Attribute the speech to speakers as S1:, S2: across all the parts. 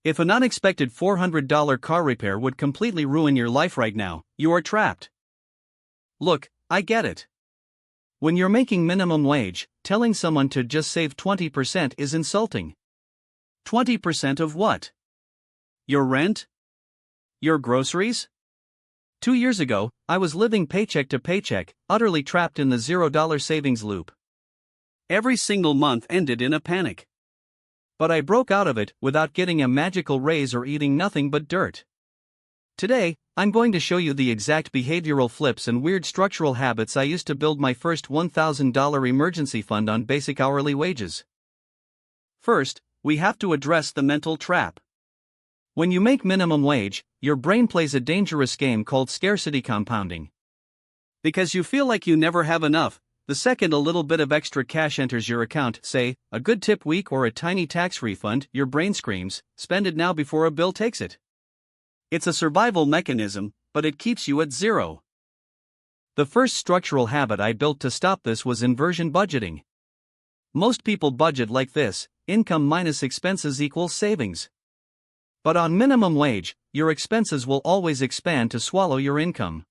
S1: If an unexpected $400 car repair would completely ruin your life right now, you are trapped. Look, I get it. When you're making minimum wage, telling someone to just save 20% is insulting. 20% of what? Your rent? Your groceries? 2 years ago, I was living paycheck to paycheck, utterly trapped in the $0 savings loop. Every single month ended in a panic. But I broke out of it without getting a magical raise or eating nothing but dirt. Today, I'm going to show you the exact behavioral flips and weird structural habits I used to build my first $1,000 emergency fund on basic hourly wages. First, we have to address the mental trap. When you make minimum wage, your brain plays a dangerous game called scarcity compounding. Because you feel like you never have enough, the second a little bit of extra cash enters your account, say, a good tip week or a tiny tax refund, your brain screams, spend it now before a bill takes it. It's a survival mechanism, but it keeps you at zero. The first structural habit I built to stop this was inversion budgeting. Most people budget like this: income minus expenses equals savings. But on minimum wage, your expenses will always expand to swallow your income.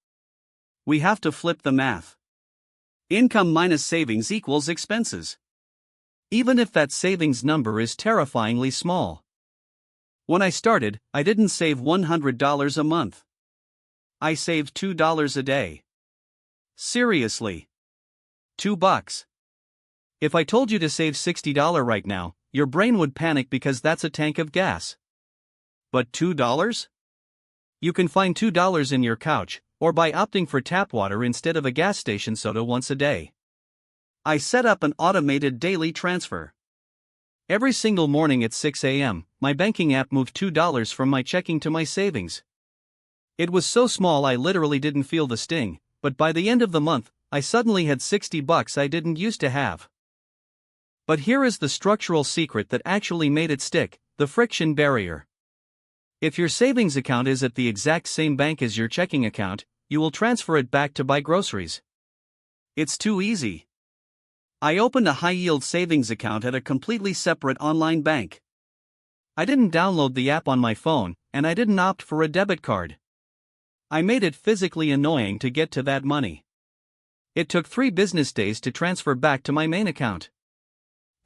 S1: We have to flip the math. Income minus savings equals expenses. Even if that savings number is terrifyingly small. When I started, I didn't save $100 a month. I saved $2 a day. Seriously. $2. If I told you to save $60 right now, your brain would panic because that's a tank of gas. But $2? You can find $2 in your couch, or by opting for tap water instead of a gas station soda once a day. I set up an automated daily transfer. Every single morning at 6 a.m., my banking app moved $2 from my checking to my savings. It was so small I literally didn't feel the sting, but by the end of the month, I suddenly had $60 I didn't used to have. But here is the structural secret that actually made it stick: the friction barrier. If your savings account is at the exact same bank as your checking account, you will transfer it back to buy groceries. It's too easy. I opened a high-yield savings account at a completely separate online bank. I didn't download the app on my phone, and I didn't opt for a debit card. I made it physically annoying to get to that money. It took 3 business days to transfer back to my main account.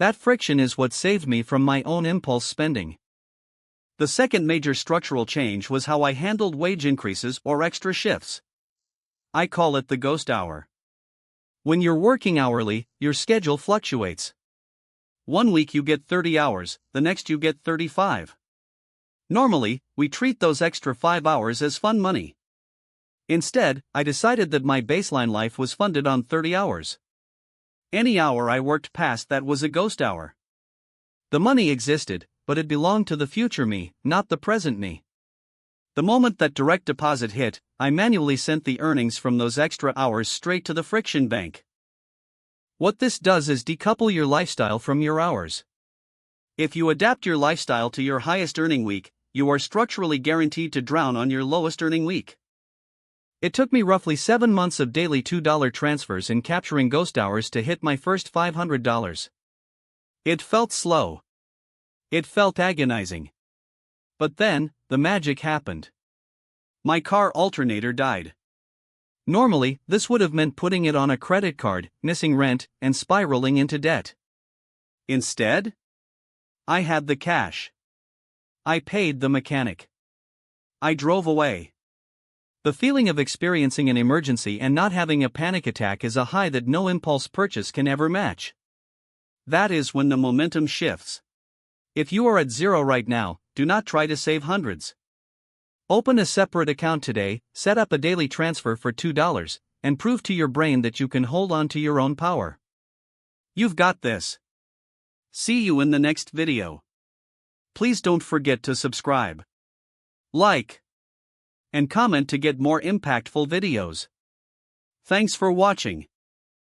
S1: That friction is what saved me from my own impulse spending. The second major structural change was how I handled wage increases or extra shifts. I call it the ghost hour. When you're working hourly, your schedule fluctuates. One week you get 30 hours, the next you get 35. Normally, we treat those extra 5 hours as fun money. Instead, I decided that my baseline life was funded on 30 hours. Any hour I worked past that was a ghost hour. The money existed, but it belonged to the future me, not the present me. The moment that direct deposit hit, I manually sent the earnings from those extra hours straight to the friction bank. What this does is decouple your lifestyle from your hours. If you adapt your lifestyle to your highest earning week, you are structurally guaranteed to drown on your lowest earning week. It took me roughly 7 months of daily $2 transfers and capturing ghost hours to hit my first $500. It felt slow. It felt agonizing. But then, the magic happened. My car alternator died. Normally, this would have meant putting it on a credit card, missing rent, and spiraling into debt. Instead, I had the cash. I paid the mechanic. I drove away. The feeling of experiencing an emergency and not having a panic attack is a high that no impulse purchase can ever match. That is when the momentum shifts. If you are at zero right now, do not try to save hundreds. Open a separate account today, set up a daily transfer for $2, and prove to your brain that you can hold on to your own power. You've got this. See you in the next video. Please don't forget to subscribe, like, and comment to get more impactful videos. Thanks for watching.